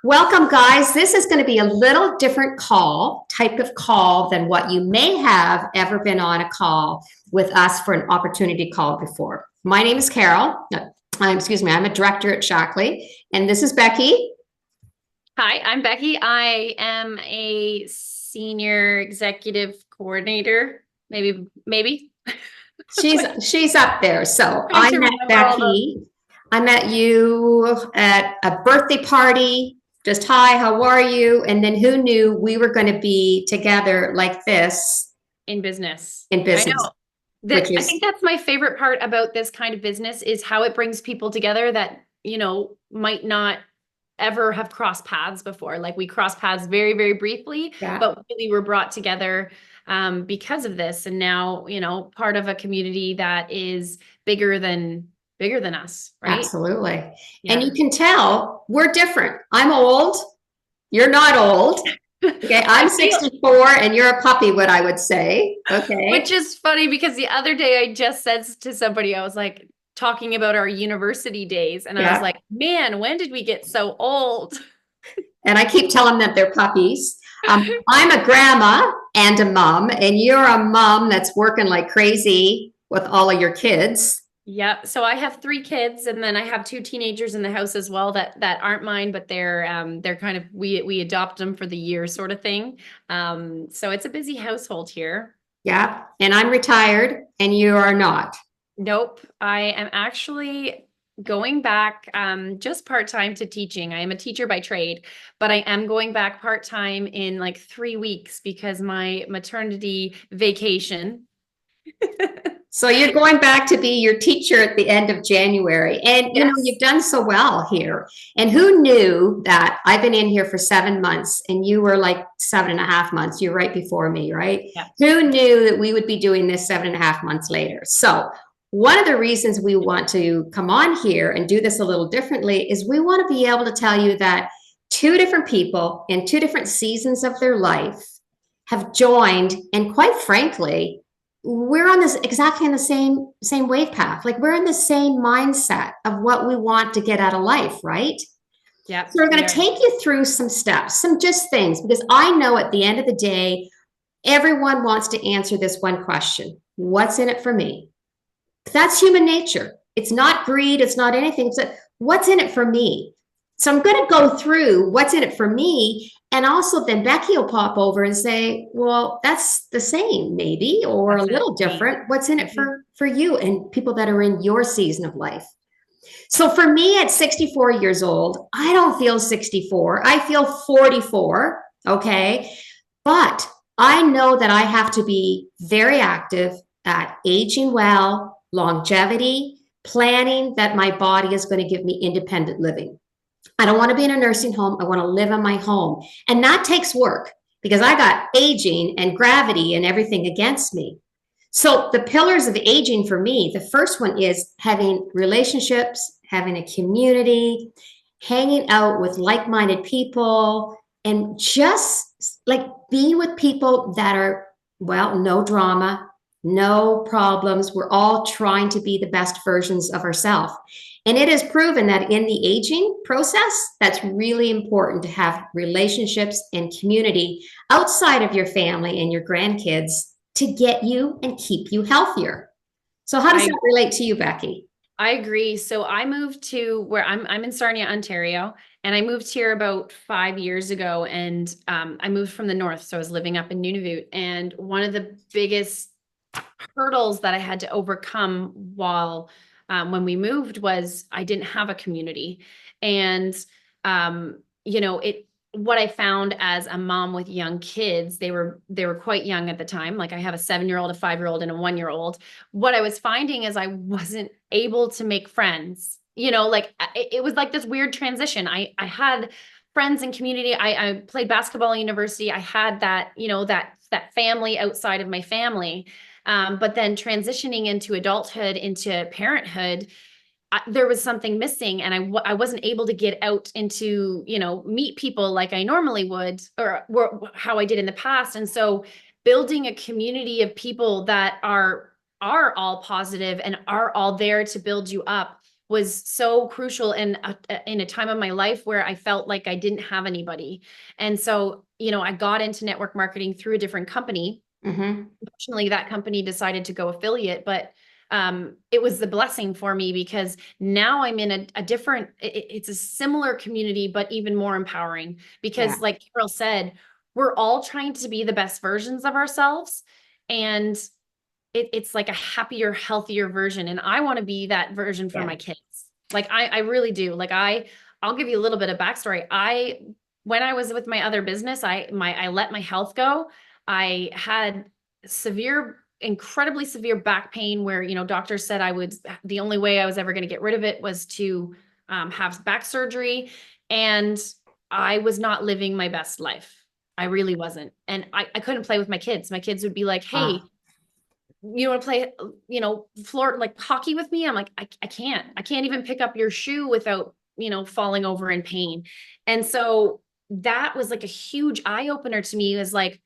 Welcome, guys. This is going to be a little different type of call than what you may have ever been on a call with us for an opportunity call before. My name is Carol. Excuse me, I'm a director at Shaklee, and this is Becky. Hi, I'm Becky. I am a senior executive coordinator. Maybe. She's up there. So Trying I to met remember all the. Becky. I met you at a birthday party. Just hi, how are you? And then who knew we were going to be together like this In business. in I business, know which that I is think that's my favorite part about this kind of business is how it brings people together that, might not ever have crossed paths before. Like we crossed paths very, very briefly, yeah. but really were brought together because of this. And now, part of a community that is bigger than us, right? Absolutely. And Yeah. you can tell we're different. I'm old. You're not old. Okay. I'm I feel 64 and you're a puppy, what I would say. Which Okay. is funny because the other day I just said to somebody, I was like talking about our university days, and I was Yeah. like, man, when did we get so old? And I keep telling them that they're puppies. I'm a grandma and a mom, and you're a mom that's working like crazy with all of your kids. Yeah, so I have three kids, and then I have two teenagers in the house as well that aren't mine, but they're kind of we adopt them for the year sort of thing. So it's a busy household here. Yeah. And I'm retired and you are not. Nope. I am actually going back just part-time to teaching. I am a teacher by trade, but I am going back part-time in like 3 weeks because my maternity vacation. So you're going back to be your teacher at the end of January. And Yes. you've done so well here. And who knew that I've been in here for 7 months and you were like 7.5 months. You're right before me, right? Yeah. Who knew that we would be doing this 7.5 months later? So one of the reasons we want to come on here and do this a little differently is we want to be able to tell you that two different people in two different seasons of their life have joined, and quite frankly, we're on this exactly in the same wave path. Like we're in the same mindset of what we want to get out of life, right? Yep. So we're going We to are. take you through some steps, some just things, because I know at the end of the day, everyone wants to answer this one question: what's in it for me? That's human nature. It's not greed, it's not anything. It's like, what's in it for me? So I'm going to go through what's in it for me. And also then Becky will pop over and say, well, that's the same maybe, or a That's it. little different. What's in it Mhm. for you and people that are in your season of life? So for me at 64 years old, I don't feel 64. I feel 44. Okay. But I know that I have to be very active at aging well, longevity, planning that my body is going to give me independent living. I don't want to be in a nursing home. I want to live in my home. And that takes work because I got aging and gravity and everything against me. So, the pillars of aging for me, the first one is having relationships, having a community, hanging out with like minded people, and just like being with people that are, well, no drama, no problems. We're all trying to be the best versions of ourselves. And it is proven that in the aging process, that's really important to have relationships and community outside of your family and your grandkids to get you and keep you healthier. So, how does I that relate to you, Becky? I agree. So I moved to where I'm in Sarnia, Ontario, and I moved here about 5 years ago. And I moved from the north, so I was living up in Nunavut. And one of the biggest hurdles that I had to overcome while when we moved was I didn't have a community. And it what I found as a mom with young kids, they were quite young at the time. Like I have a 7-year-old, a 5-year-old, and a 1-year-old. What I was finding is I wasn't able to make friends. Like it was like this weird transition. I had friends and community. I played basketball in university. I had that family outside of my family. But then transitioning into adulthood, into parenthood, there was something missing, and I wasn't able to get out into, meet people like I normally would, or how I did in the past. And so building a community of people that are all positive and are all there to build you up was so crucial in a time of my life where I felt like I didn't have anybody. And so, I got into network marketing through a different company. Mm-hmm. Unfortunately, that company decided to go affiliate, but it was the blessing for me because now I'm in a different, it's a similar community, but even more empowering Yeah. because like Carol said, we're all trying to be the best versions of ourselves. And it's like a happier, healthier version. And I want to be that version for Yeah. my kids. Like I really do. Like I'll give you a little bit of backstory. When I was with my other business, I let my health go. I had incredibly severe back pain where, doctors said the only way I was ever going to get rid of it was to have back surgery. And I was not living my best life. I really wasn't. And I couldn't play with my kids. My kids would be like, Uh, hey, you want to play, floor like hockey with me? I'm like, I can't even pick up your shoe without, falling over in pain. And so that was like a huge eye opener to me is like,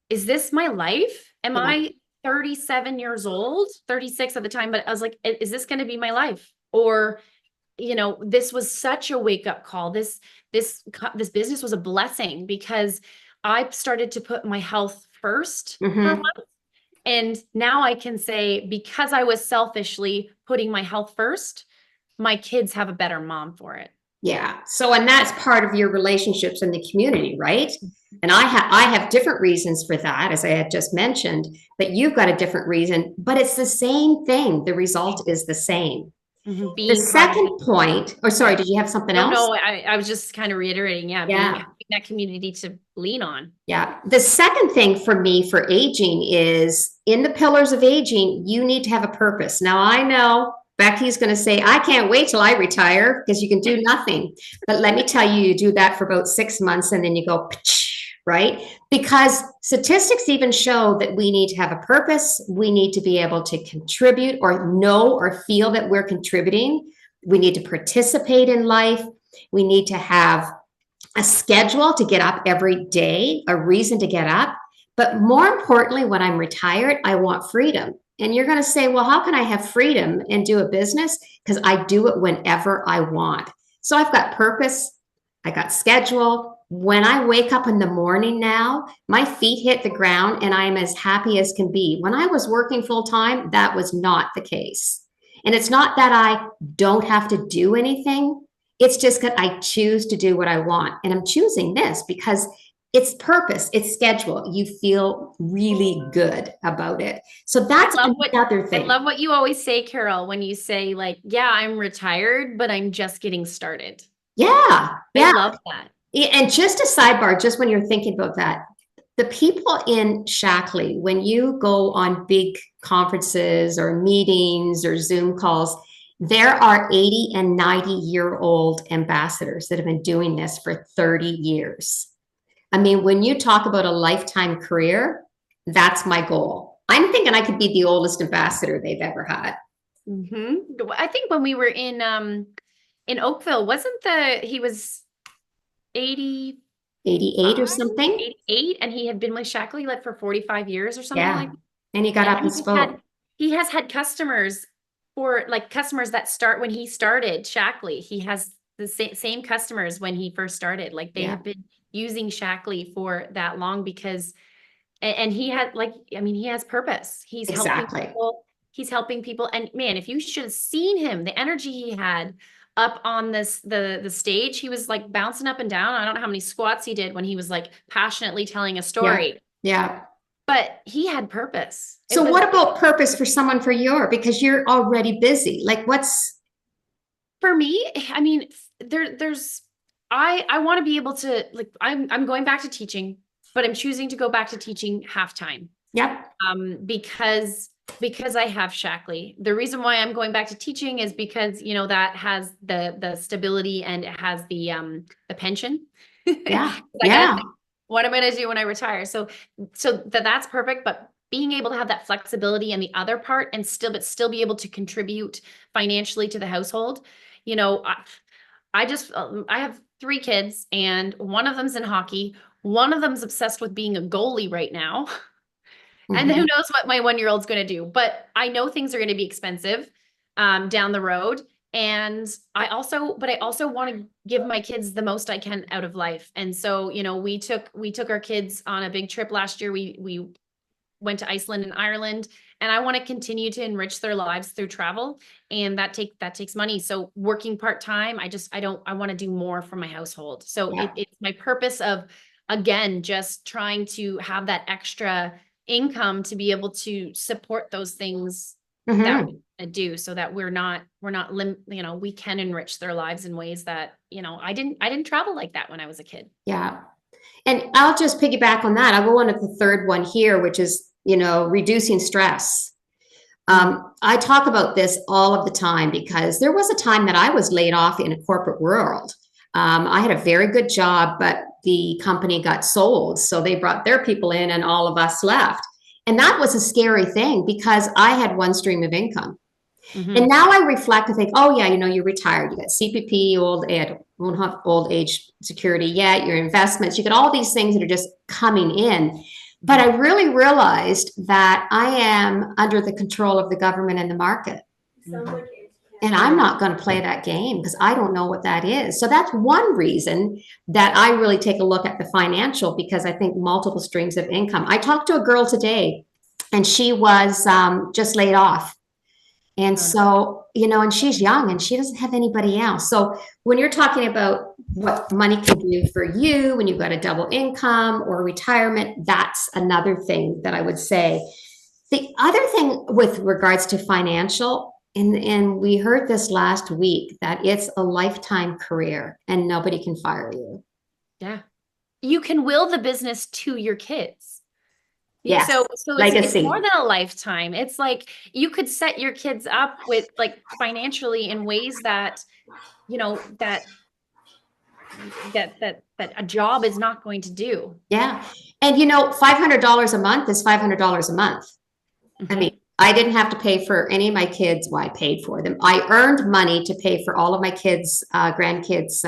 is this my life? Am yeah. I 37 years old, 36 at the time? But I was like, is this going to be my life? Or, this was such a wake up call. This business was a blessing because I started to put my health first for Mm-hmm. once. And now I can say, because I was selfishly putting my health first, my kids have a better mom for it. Yeah. So, and that's part of your relationships in the community, right? And I have different reasons for that, as I had just mentioned, but you've got a different reason, but it's the same thing. The result is the same. Mhm. The Being part of second point, or yeah. sorry, did you have something No, else? no, I was just kind of reiterating, yeah, Yeah. having that community to lean on. Yeah. The second thing for me for aging is in the pillars of aging, you need to have a purpose. Now, I know Becky's going to say, I can't wait till I retire because you can do nothing. But let me tell you, you do that for about 6 months and then you go, right? Because statistics even show that we need to have a purpose. We need to be able to contribute or know or feel that we're contributing. We need to participate in life. We need to have a schedule to get up every day, a reason to get up. But more importantly, when I'm retired, I want freedom. And you're going to say, well, how can I have freedom and do a business? Because I do it whenever I want. So I've got purpose, I got schedule. When I wake up in the morning now, my feet hit the ground and I'm as happy as can be. When I was working full time, that was not the case. And it's not that I don't have to do anything. It's just that I choose to do what I want. And I'm choosing this because it's purpose, it's schedule. You feel really good about it. So I that's love what another I thing. love what you always say, Carol, when you say like, yeah, I'm retired, but I'm just getting started. Yeah. I Yeah. love that. And just a sidebar, just when you're thinking about that, the people in Shaklee, when you go on big conferences or meetings or Zoom calls, there are 80 and 90-year-old ambassadors that have been doing this for 30 years. I mean, when you talk about a lifetime career, that's my goal. I'm thinking I could be the oldest ambassador they've ever had. I think when we were in Oakville, wasn't he was 85, 88 or something? 88, and he had been with Shaklee like for 45 years or something like Yeah. that. And he got And up and spoke. he has had customers for like customers that start when he started Shaklee. He has the same customers when he first started. Like they Yeah, have been using Shaklee for that long because and he had like, I mean, he has purpose. exactly. He's helping people. And man, if you should have seen him, the energy he had up on the stage, he was like bouncing up and down. I don't know how many squats he did when he was like passionately telling a Yeah. story, Yeah. but he had purpose. So what about purpose for someone for your, because you're already busy? Like what's, For me, I mean, there's I want to be able to like I'm going back to teaching, but I'm choosing to go back to teaching half time. yep. Because I have Shaklee. The reason why I'm going back to teaching is because, that has the stability and it has the pension. Yeah. I gotta Yeah. think what am I gonna do when I retire? So that's perfect, but being able to have that flexibility and the other part and still be able to contribute financially to the household. You know, I have 3 kids and one of them's in hockey. One of them's obsessed with being a goalie right now. And who Mhm. knows what my 1-year-old's going to do, but I know things are going to be expensive down the road. And I also want to give my kids the most I can out of life. And so, we took our kids on a big trip last year. We went to Iceland and Ireland, and I want to continue to enrich their lives through travel. And that takes money. So working part-time, I want to do more for my household. So Yeah. it's my purpose of, again, just trying to have that extra income to be able to support those things that Mhm. we do, so that we're not we can enrich their lives in ways that, I didn't travel like that when I was a kid. Yeah. And I'll just piggyback on that. I'll go on to the third one here, which is, reducing stress. I talk about this all of the time because there was a time that I was laid off in a corporate world. I had a very good job, but the company got sold. So they brought their people in and all of us left. And that was a scary thing because I had one stream of income. And now I reflect and think, oh yeah, you're retired. You got CPP, won't have old age security yet, your investments, you get all these things that are just coming in. But I really realized that I am under the control of the government and the market. And I'm not going to play that game because I don't know what that is. So that's one reason that I really take a look at the financial, because I think multiple streams of income. I talked to a girl today and she was just laid off. And so, and she's young and she doesn't have anybody else. So when you're talking about what money can do for you when you've got a double income or retirement, that's another thing that I would say. The other thing with regards to financial, and we heard this last week, that it's a lifetime career and nobody can fire you. Yeah. You can will the business to your kids. Yes. So it's Legacy. more than a lifetime. It's like you could set your kids up with, like, financially in ways that, that a job is not going to do. Yeah. And $500 a month is $500 a month. I mean, I didn't have to pay for any of my kids. Well, I paid for them. I earned money to pay for all of my kids, grandkids,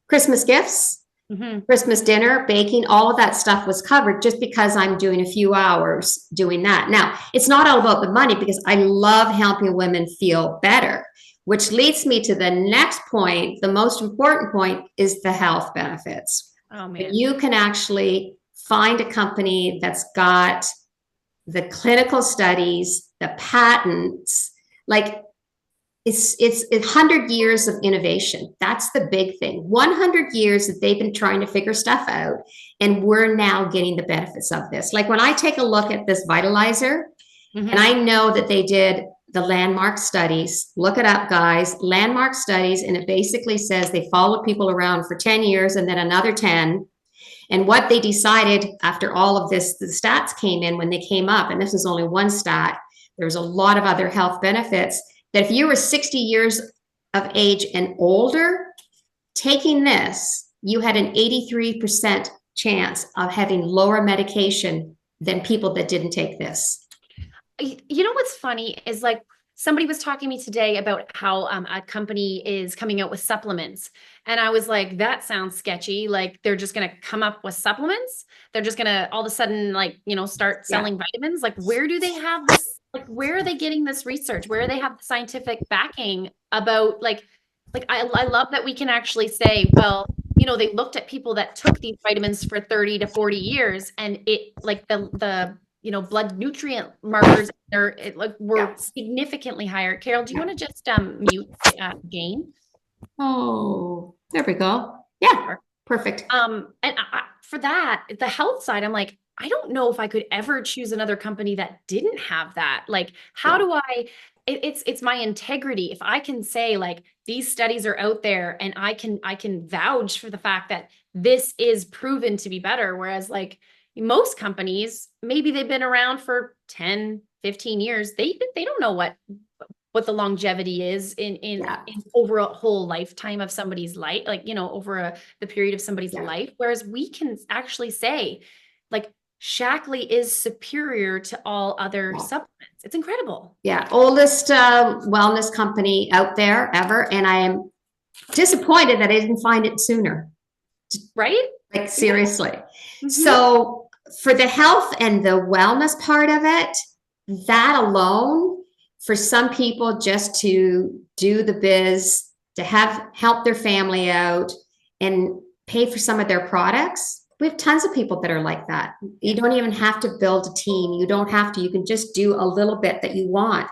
Christmas gifts, Christmas dinner, baking, all of that stuff was covered just because I'm doing a few hours doing that. Now, it's not all about the money because I love helping women feel better, which leads me to the next point. The most important point is the health benefits. Oh man. You can actually find a company that's got the clinical studies, the patents, like it's 100 years of innovation. That's the big thing. 100 years that they've been trying to figure stuff out, and we're now getting the benefits of this. Like when I take a look at this vitalizer, and I know that they did the landmark studies. Look it up, guys. Landmark studies, and it basically says they followed people around for 10 years and then another 10. And what they decided after all of this, the stats came in when they came up, and this is only one stat. There's a lot of other health benefits that if you were 60 years of age and older, taking this, you had an 83% chance of having lower medication than people that didn't take this. You know what's funny is, like, somebody was talking to me today about how a company is coming out with supplements. And I was like, that sounds sketchy. Like, they're just going to come up with supplements. They're just going to all of a sudden, like, start selling vitamins. Like, where do they have this? Like, where are they getting this research? Where do they have the scientific backing about, I love that we can actually say, well, they looked at people that took these vitamins for 30 to 40 years, and it, like, the blood nutrient markers were significantly higher. Carol, do you want to just mute Jane? Oh, there we go. Yeah, perfect. And for that, the health side, I'm like, I don't know if I could ever choose another company that didn't have that. Like, how do I? It's my integrity. If I can say, like, these studies are out there, and I can vouch for the fact that this is proven to be better. Whereas, like, most companies, maybe they've been around for 10, 15 years. They don't know what the longevity is in over a whole lifetime of somebody's life, like, over the period of somebody's life. Whereas we can actually say, like, Shaklee is superior to all other supplements. It's incredible. Yeah. Oldest wellness company out there ever. And I am disappointed that I didn't find it sooner. Right? Like, seriously. So for the health and the wellness part of it, that alone, for some people just to do the biz, to help their family out and pay for some of their products. We have tons of people that are like that. You don't even have to build a team. You don't have to, you can just do a little bit that you want.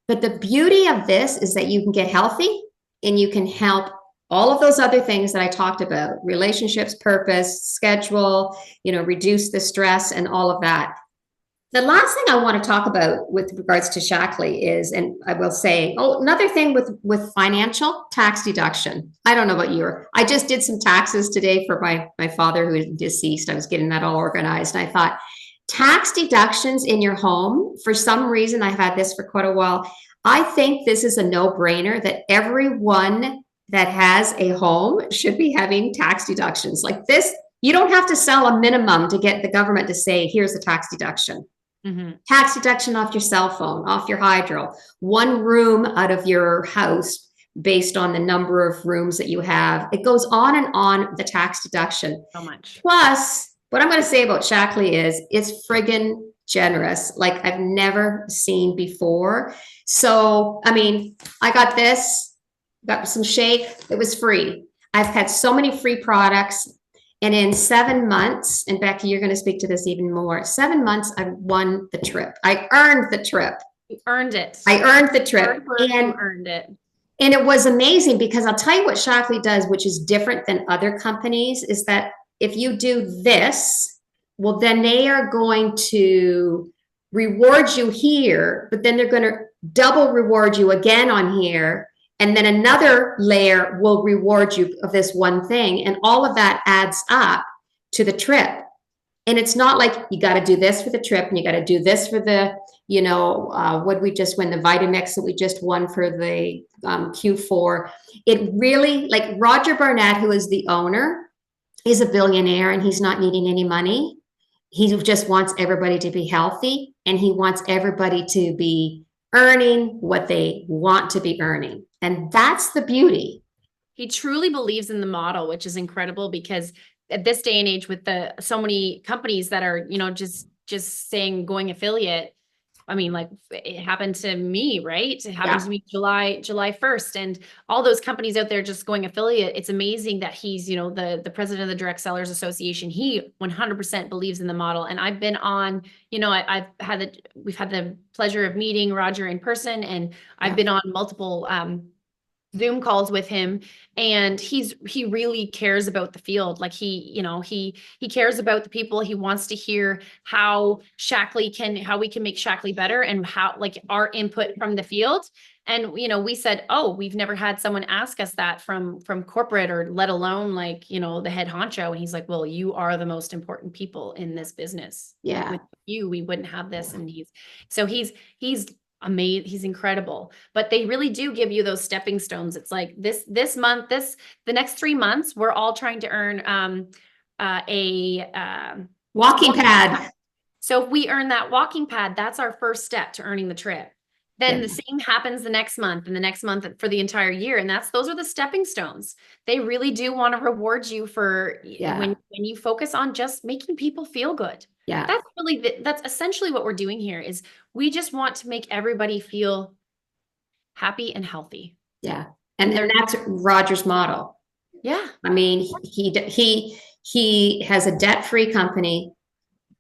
But the beauty of this is that you can get healthy and you can help all of those other things that I talked about, relationships, purpose, schedule, reduce the stress and all of that. The last thing I want to talk about with regards to Shaklee is, and I will say, another thing with financial tax deduction. I don't know about you. I just did some taxes today for my father who is deceased. I was getting that all organized. And I thought tax deductions in your home, for some reason, I've had this for quite a while. I think this is a no-brainer that everyone that has a home should be having tax deductions like this. You don't have to sell a minimum to get the government to say, here's a tax deduction. Mm-hmm. Tax deduction off your cell phone, off your hydro, one room out of your house based on the number of rooms that you have. It goes on, the tax deduction. So much. Plus, what I'm going to say about Shaklee is it's friggin' generous, like I've never seen before. So, I mean, I got some shake. It was free. I've had so many free products. And in 7 months, and Becky, you're going to speak to this even more. 7 months, I won the trip. I earned the trip. You earned it. I earned the trip. And earned it. And it was amazing because I'll tell you what Shaklee does, which is different than other companies, is that if you do this, well, then they are going to reward you here, but then they're going to double reward you again on here. And then another layer will reward you of this one thing. And all of that adds up to the trip. And it's not like you got to do this for the trip and you got to do this for the, what we just win, the Vitamix that we just won for the Q4. It really, like Roger Barnett, who is the owner, is a billionaire and he's not needing any money. He just wants everybody to be healthy and he wants everybody to be earning what they want to be earning. And that's the beauty. He truly believes in the model, which is incredible because at this day and age with so many companies that are, just saying going affiliate. I mean, like it happened to me, right? It happened to me July 1st and all those companies out there just going affiliate. It's amazing that he's, the president of the Direct Sellers Association. He 100% believes in the model. And I've been on, we've had the pleasure of meeting Roger in person and I've been on multiple, Zoom calls with him and he really cares about the field. Like he cares about the people. He wants to hear how we can make Shaklee better and how like our input from the field. And, we said, we've never had someone ask us that from corporate or let alone like, the head honcho. And he's like, well, you are the most important people in this business. Yeah. With you, we wouldn't have this. And he's amazing. He's incredible, but they really do give you those stepping stones. It's like this month, the next 3 months, we're all trying to earn a walking pad. So if we earn that walking pad, that's our first step to earning the trip. Then the same happens the next month and the next month for the entire year. And those are the stepping stones. They really do want to reward you for when you focus on just making people feel good. Yeah. That's essentially what we're doing here is we just want to make everybody feel happy and healthy. Yeah. And that's Roger's model. Yeah. I mean, he has a debt-free company.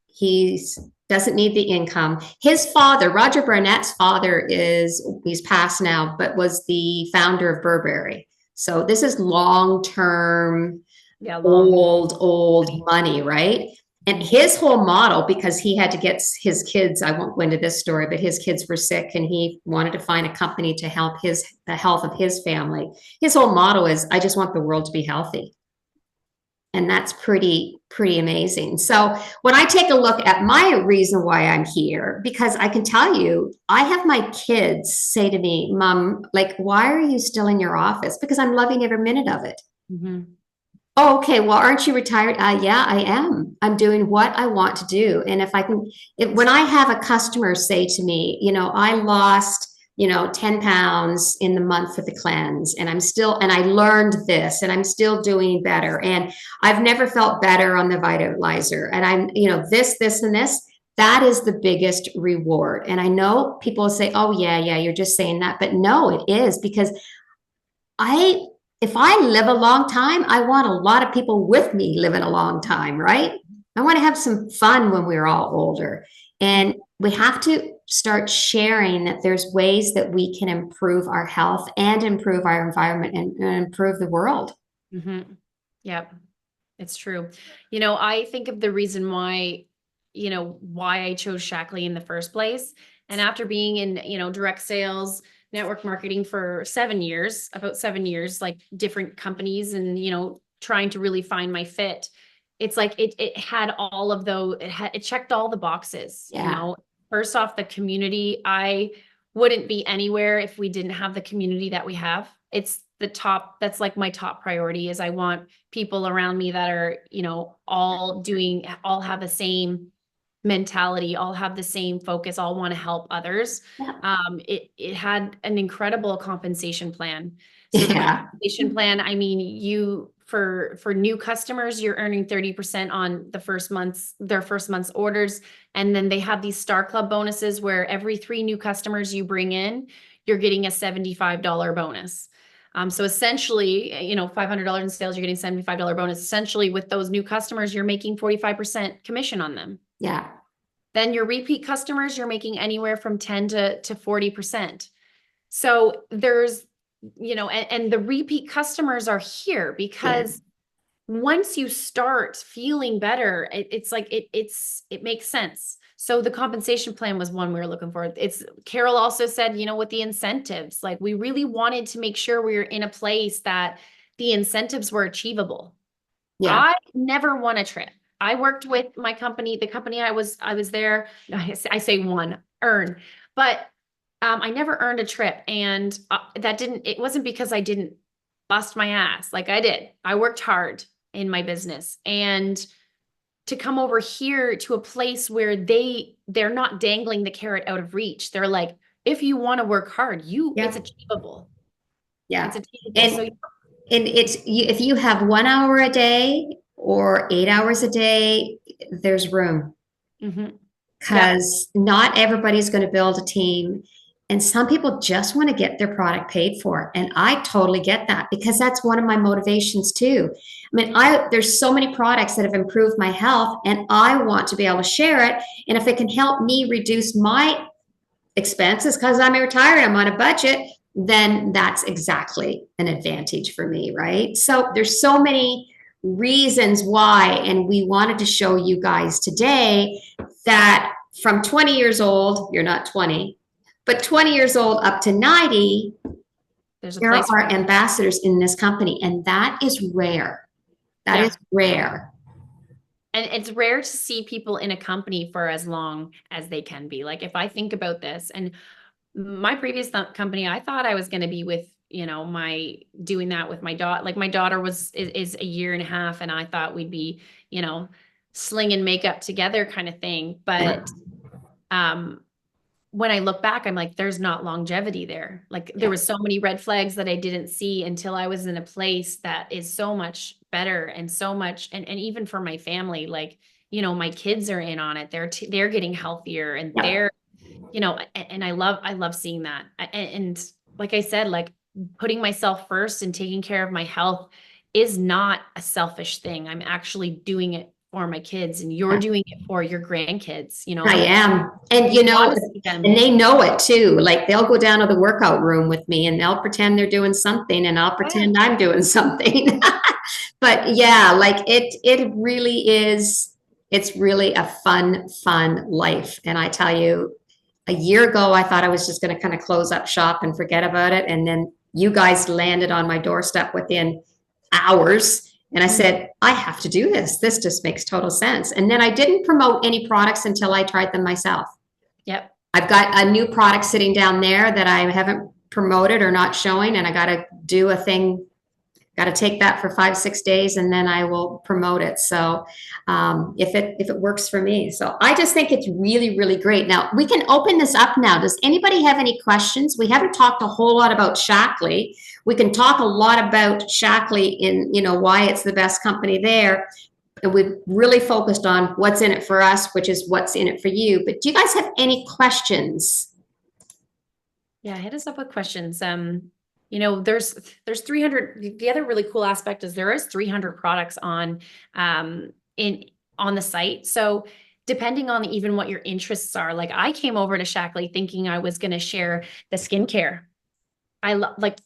He's doesn't need the income. His father, Roger Barnett's father he's passed now, but was the founder of Burberry. So this is long-term, old money, right? And his whole model, because he had to get his kids, I won't go into this story, but his kids were sick and he wanted to find a company to help the health of his family. His whole motto is, I just want the world to be healthy. And that's pretty amazing. So when I take a look at my reason why I'm here, because I can tell you, I have my kids say to me, Mom, like, why are you still in your office? Because I'm loving every minute of it. Mm-hmm. Oh, okay. Well, aren't you retired? Yeah, I am. I'm doing what I want to do. And when I have a customer say to me, I lost 10 pounds in the month for the cleanse and I learned this and I'm still doing better. And I've never felt better on the vitalizer. And I'm, this, and this. That is the biggest reward. And I know people will say, oh, yeah, you're just saying that. But no, it is, because if I live a long time, I want a lot of people with me living a long time, right? I want to have some fun when we're all older. And we have to start sharing that there's ways that we can improve our health and improve our environment and improve the world. Mm-hmm. Yep. It's true. You know, I think of the reason why, why I chose Shaklee in the first place. And after being in, direct sales, network marketing for 7 years, about 7 years, like different companies and, trying to really find my fit. It's like it had all of those, it checked all the boxes, Yeah. First off, the community. I wouldn't be anywhere if we didn't have the community that we have. It's the top, that's like my top priority, is I want people around me that are, all have the same mentality, all have the same focus, all want to help others. Yeah. It had an incredible compensation plan. So the Yeah. compensation plan, I mean, for new customers, you're earning 30% on their first month's orders. And then they have these Star Club bonuses where every 3 new customers you bring in, you're getting a $75 bonus. So essentially, $500 in sales, you're getting $75 bonus. Essentially, with those new customers, you're making 45% commission on them. Yeah. Then your repeat customers, you're making anywhere from 10 to 40%. So there's, and the repeat customers are here because once you start feeling better, it's like, it makes sense. So the compensation plan was one we were looking for. Carol also said, with the incentives, like we really wanted to make sure we were in a place that the incentives were achievable. Yeah. I never won a trip. I worked with my company, the company I was there, I say earn, but I never earned a trip. And it wasn't because I didn't bust my ass. Like I did. I worked hard in my business, and to come over here to a place where they're not dangling the carrot out of reach. They're like, if you want to work hard, it's achievable. Yeah. It's achievable. And if you have 1 hour a day or 8 hours a day, there's room. Because not everybody's going to build a team. And some people just want to get their product paid for. And I totally get that, because that's one of my motivations too. I mean, there's so many products that have improved my health, and I want to be able to share it. And if it can help me reduce my expenses because I'm retired, I'm on a budget, then that's exactly an advantage for me, right? So there's so many reasons why, and we wanted to show you guys today that from 20 years old, you're not 20, but 20 years old up to 90, there are ambassadors in this company, and that is rare. That is rare. And it's rare to see people in a company for as long as they can be. Like if I think about this, and my previous company, I thought I was going to be with, doing that with my daughter. Like my daughter is a year and a half, and I thought we'd be, slinging makeup together kind of thing. But when I look back, I'm like, there's not longevity there. Like there was so many red flags that I didn't see until I was in a place that is so much better and so much, and even for my family, like, my kids are in on it. They're getting healthier, and they're, and I love seeing that. And like I said, like putting myself first and taking care of my health is not a selfish thing. I'm actually doing it for my kids, and you're doing it for your grandkids, I am. And and they know it too. Like they'll go down to the workout room with me, and they'll pretend they're doing something, and I'll pretend I'm doing something. But yeah, like it really is, it's really a fun life. And I tell you, a year ago, I thought I was just going to kind of close up shop and forget about it. And then you guys landed on my doorstep within hours. And I said, I have to do this. This just makes total sense. And then I didn't promote any products until I tried them myself. Yep. I've got a new product sitting down there that I haven't promoted or not showing. And I got to do a thing, got to take that for 5-6 days, and then I will promote it. So if it works for me. So I just think it's really, really great. Now we can open this up now. Does anybody have any questions? We haven't talked a whole lot about Shaklee. We can talk a lot about Shaklee in, why it's the best company there. And we've really focused on what's in it for us, which is what's in it for you. But do you guys have any questions? Yeah, hit us up with questions. There's 300. The other really cool aspect is there is 300 products in on the site. So depending on even what your interests are, like I came over to Shaklee thinking I was going to share the skincare. I love like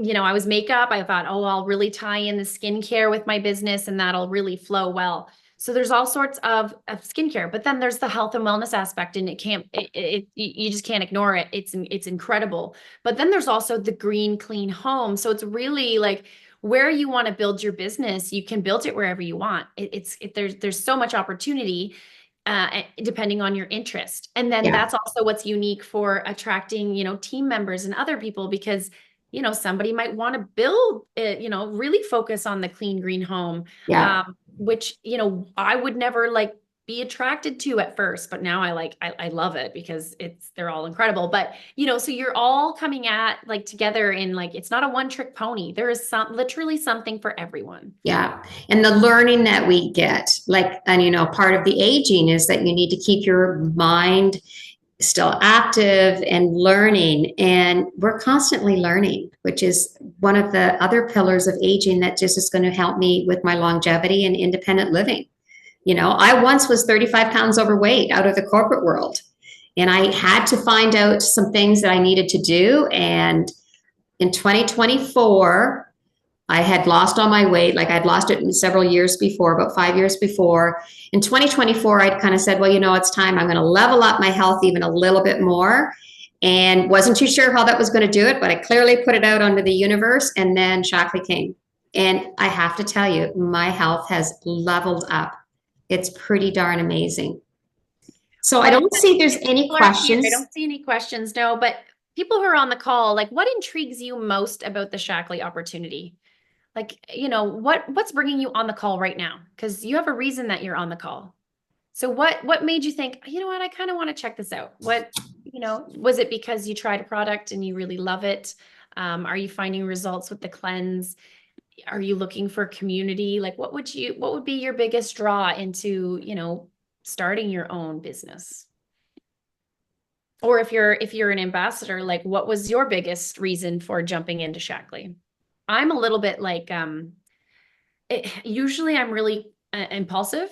I was makeup. I thought, oh, I'll really tie in the skincare with my business and that'll really flow well. So there's all sorts of skincare, but then there's the health and wellness aspect, and you just can't ignore it. It's incredible. But then there's also the green, clean home. So it's really like where you want to build your business, you can build it wherever you want. There's so much opportunity depending on your interest. And then Yeah, that's also what's unique for attracting, team members and other people because somebody might want to build it, really focus on the clean green home, yeah. which, I would never like be attracted to at first, but now I love it because they're all incredible. But, so you're all coming at like together in like, it's not a one trick pony. There is literally something for everyone. Yeah. And the learning that we get, like, and part of the aging is that you need to keep your mind still active and learning. And we're constantly learning, which is one of the other pillars of aging that just is going to help me with my longevity and independent living. I once was 35 pounds overweight out of the corporate world, and I had to find out some things that I needed to do. And in 2024, I had lost all my weight. Like I'd lost it in several years before, about 5 years before. In 2024, I'd kind of said, well, it's time. I'm going to level up my health even a little bit more. And wasn't too sure how that was going to do it, but I clearly put it out onto the universe. And then Shaklee came. And I have to tell you, my health has leveled up. It's pretty darn amazing. So I Well, don't see there's any people are here. I questions. don't see any questions, no, but people who are on the call, like what intrigues you most about the Shaklee opportunity? Like, what's bringing you on the call right now? Because you have a reason that you're on the call. So what made you think, you know what, I kind of want to check this out? Was it because you tried a product and you really love it? Are you finding results with the cleanse? Are you looking for community? Like what would be your biggest draw into, starting your own business? Or if you're an ambassador, like what was your biggest reason for jumping into Shaklee? I'm a little bit like usually I'm really impulsive,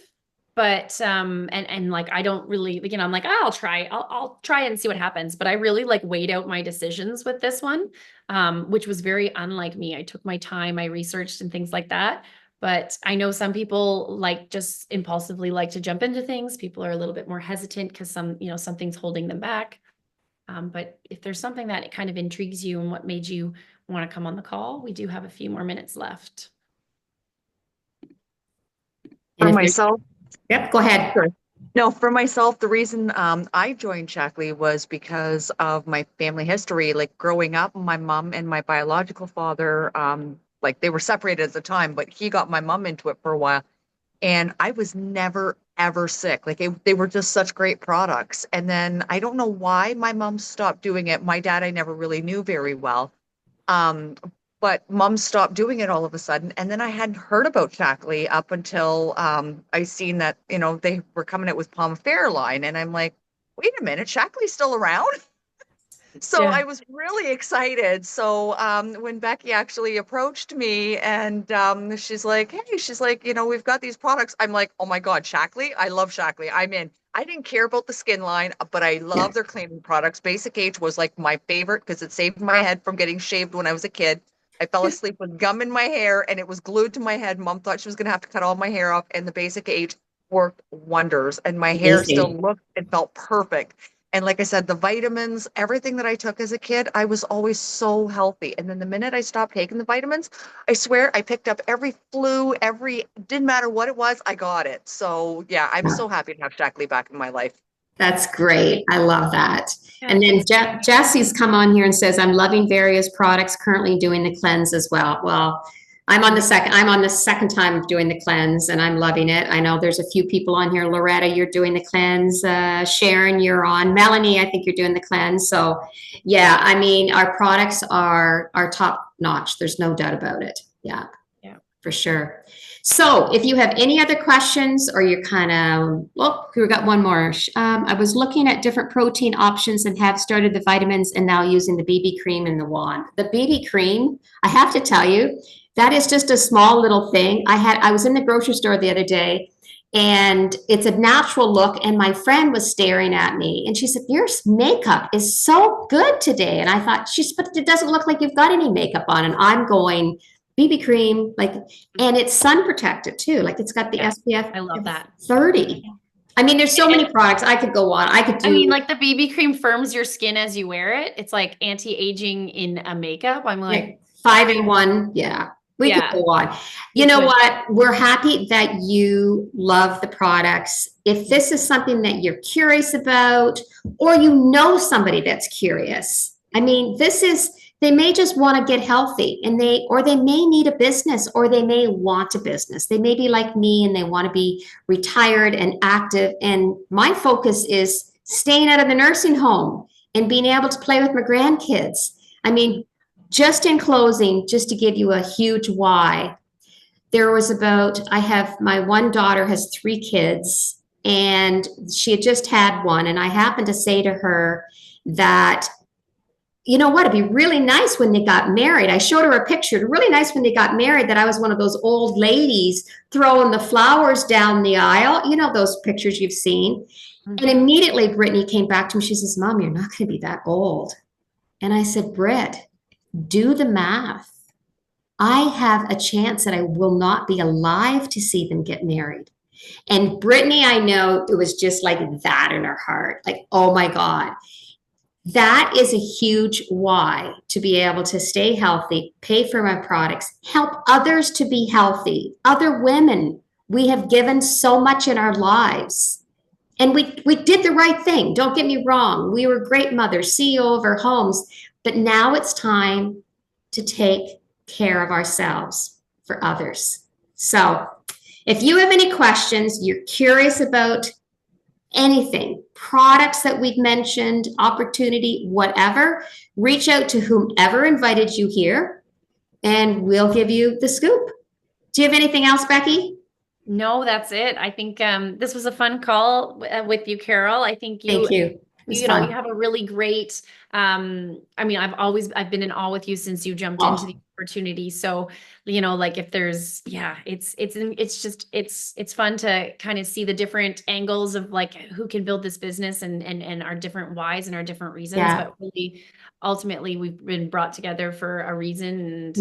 but and like I don't really, I'm like, oh, I'll try and see what happens, but I really like weighed out my decisions with this one, which was very unlike me. I took my time, I researched and things like that. But I know some people like just impulsively like to jump into things. People are a little bit more hesitant because something's holding them back. But if there's something that kind of intrigues you and what made you want to come on the call, we do have a few more minutes left. For myself, Yep, go ahead. sure. No, for myself, the reason I joined Shaklee was because of my family history. Like growing up, my mom and my biological father, like they were separated at the time, but he got my mom into it for a while. And I was never, ever sick. Like they were just such great products. And then I don't know why my mom stopped doing it. My dad, I never really knew very well. Um, but mom stopped doing it all of a sudden. And then I hadn't heard about Shaklee up until I seen that, they were coming out with Pomifera line. And I'm like, wait a minute, Shaklee's still around? So Yeah. I was really excited. So when Becky actually approached me and she's like, hey, she's like, we've got these products. I'm like, oh my God, Shaklee. I love Shaklee. I'm in. I didn't care about the skin line, but I Yeah. love their cleaning products. Basic Age was like my favorite because it saved my head from getting shaved when I was a kid. I fell asleep with gum in my hair and it was glued to my head. Mom thought she was going to have to cut all my hair off, and the Basic Age worked wonders. And my hair still Amazing. looked and felt perfect. And like I said, the vitamins, everything that I took as a kid, I was always so healthy. And then the minute I stopped taking the vitamins, I swear I picked up every flu, didn't matter what it was, I got it. So yeah, I'm Yeah. so happy to have Shaklee back in my life. That's great. I love that. Yeah, And then thanks. Jesse's come on here and says, I'm loving various products, currently doing the cleanse as well. Well, I'm on the second time of doing the cleanse and I'm loving it. I know there's a few people on here. Loretta, you're doing the cleanse. Sharon, you're on. Melanie, I think you're doing the cleanse. So yeah, I mean, our products are top notch. There's no doubt about it. Yeah. Yeah. For sure. So if you have any other questions or you're kind of, well, we got one more. I was looking at different protein options and have started the vitamins and now using the BB cream and the wand. The BB cream, I have to tell you, that is just a small little thing. I was in the grocery store the other day and it's a natural look. And my friend was staring at me and she said, your makeup is so good today. And I thought, but it doesn't look like you've got any makeup on. And I'm going, BB cream, like, and it's sun protected too. Like it's got the SPF. I love that. 30. I mean, there's so many products I could go on. I mean, like the BB cream firms your skin as you wear it. It's like anti-aging in a makeup. I'm like 5-in-1. Yeah. We could go on. You know what? We're happy that you love the products. If this is something that you're curious about, or you know somebody that's curious, I mean, they may just want to get healthy and they may need a business or they may want a business. They may be like me and they want to be retired and active. And my focus is staying out of the nursing home and being able to play with my grandkids. I mean, just in closing, just to give you a huge why, my one daughter has 3 kids and she had just had one. And I happened to say to her that, you know what, it'd be really nice when they got married. I showed her a picture, really nice when they got married, that I was one of those old ladies throwing the flowers down the aisle. You know, those pictures you've seen. Mm-hmm. And immediately Brittany came back to me. She says, Mom, you're not going to be that old. And I said, Britt, do the math. I have a chance that I will not be alive to see them get married. And Brittany, I know it was just like that in her heart. Like, oh my God. That is a huge why, to be able to stay healthy, pay for my products, help others to be healthy, other women. We have given so much in our lives. And we did the right thing. Don't get me wrong. We were great mothers, CEO of our homes. But now it's time to take care of ourselves for others. So if you have any questions, you're curious about anything, products that we've mentioned, opportunity, whatever, reach out to whomever invited you here and we'll give you the scoop. Do you have anything else, Becky? No, that's it. I think this was a fun call with you, Carol. I think Thank you. You know, you have a really great, I mean, I've been in awe with you since you jumped into the opportunity. So, you know, like if there's, it's fun to kind of see the different angles of like who can build this business and our different whys and our different reasons. But really, ultimately, we've been brought together for a reason. And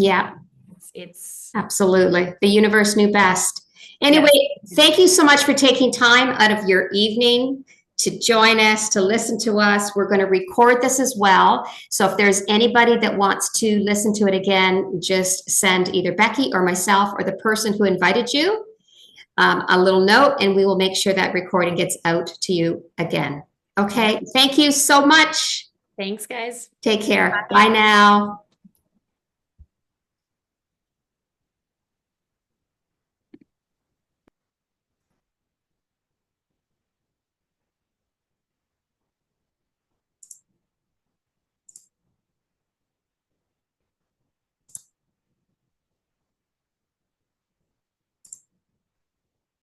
it's absolutely, the universe knew best. Anyway, thank you so much for taking time out of your evening to join us, to listen to us. We're going to record this as well. So if there's anybody that wants to listen to it again, just send either Becky or myself or the person who invited you a little note, and we will make sure that recording gets out to you again. Okay. Thank you so much. Thanks, guys. Take care. Bye now.